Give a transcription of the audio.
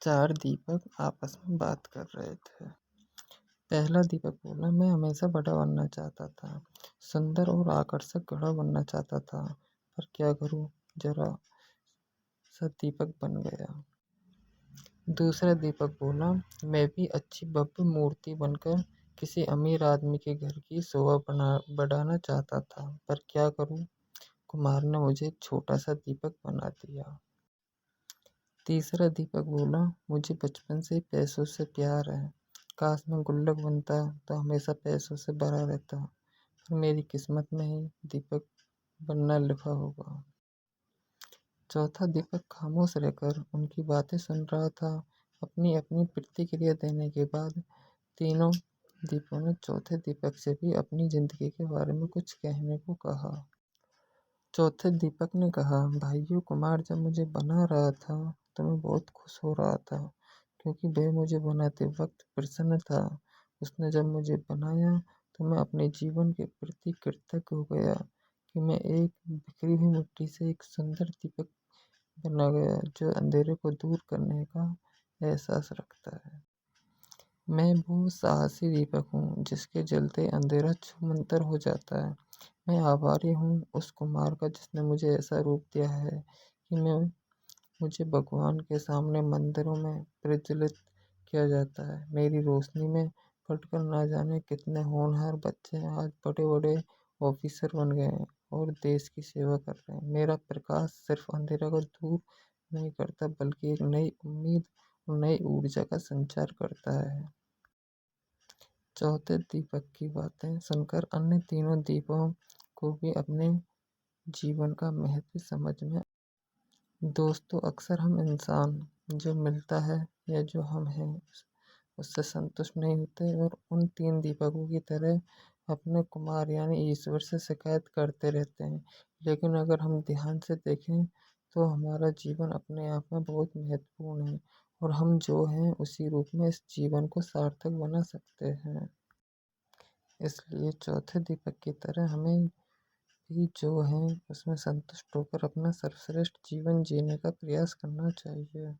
चार दीपक आपस में बात कर रहे थे। पहला दीपक बोला, मैं हमेशा बड़ा बनना चाहता था, सुंदर और आकर्षक घड़ा बनना चाहता था, पर क्या करूं, जरा सा दीपक बन गया। दूसरा दीपक बोला, मैं भी अच्छी भव्य मूर्ति बनकर किसी अमीर आदमी के घर की शोभा बढ़ाना चाहता था, पर क्या करूं, कुमार ने मुझे एक छोटा सा दीपक बना दिया। तीसरा दीपक बोला, मुझे बचपन से ही पैसों से प्यार है, काश मैं गुल्लक बनता तो हमेशा पैसों से भरा रहता, पर मेरी किस्मत में ही दीपक बनना लिखा होगा। चौथा दीपक खामोश रहकर उनकी बातें सुन रहा था। अपनी अपनी प्रतिक्रिया देने के बाद तीनों दीपों ने चौथे दीपक से भी अपनी जिंदगी के बारे में कुछ कहने को कहा। चौथे दीपक ने कहा, भाइयों, कुमार जब मुझे बना रहा था तो मैं बहुत खुश हो रहा था, क्योंकि वह मुझे बनाते वक्त प्रसन्न था। उसने जब मुझे बनाया तो मैं अपने जीवन के प्रति कृतज्ञ हो गया कि मैं एक बिखरी हुई मिट्टी से एक सुंदर दीपक बना गया जो अंधेरे को दूर करने का एहसास रखता है। मैं वो साहसी दीपक हूँ जिसके जलते अंधेरा छूमंतर हो जाता है। मैं आभारी हूँ उस कुमार का जिसने मुझे ऐसा रूप दिया है कि मुझे भगवान के सामने मंदिरों में प्रज्वलित किया जाता है। मेरी रोशनी में पढ़कर ना जाने कितने होनहार बच्चे आज बड़े बड़े ऑफिसर बन गए हैं और देश की सेवा कर रहे हैं। मेरा प्रकाश सिर्फ अंधेरा को दूर नहीं करता, बल्कि एक नई उम्मीद और नई ऊर्जा का संचार करता है। चौथे दीपक की बातें सुनकर अन्य तीनों दीपों को भी अपने जीवन का महत्व समझ में। दोस्तों, अक्सर हम इंसान जो मिलता है या जो हम हैं उससे संतुष्ट नहीं होते और उन तीन दीपकों की तरह अपने कुमार यानी ईश्वर से शिकायत करते रहते हैं। लेकिन अगर हम ध्यान से देखें तो हमारा जीवन अपने आप में बहुत महत्वपूर्ण है और हम जो हैं उसी रूप में इस जीवन को सार्थक बना सकते हैं। इसलिए चौथे दीपक की तरह हमें भी जो है उसमें संतुष्ट होकर अपना सर्वश्रेष्ठ जीवन जीने का प्रयास करना चाहिए।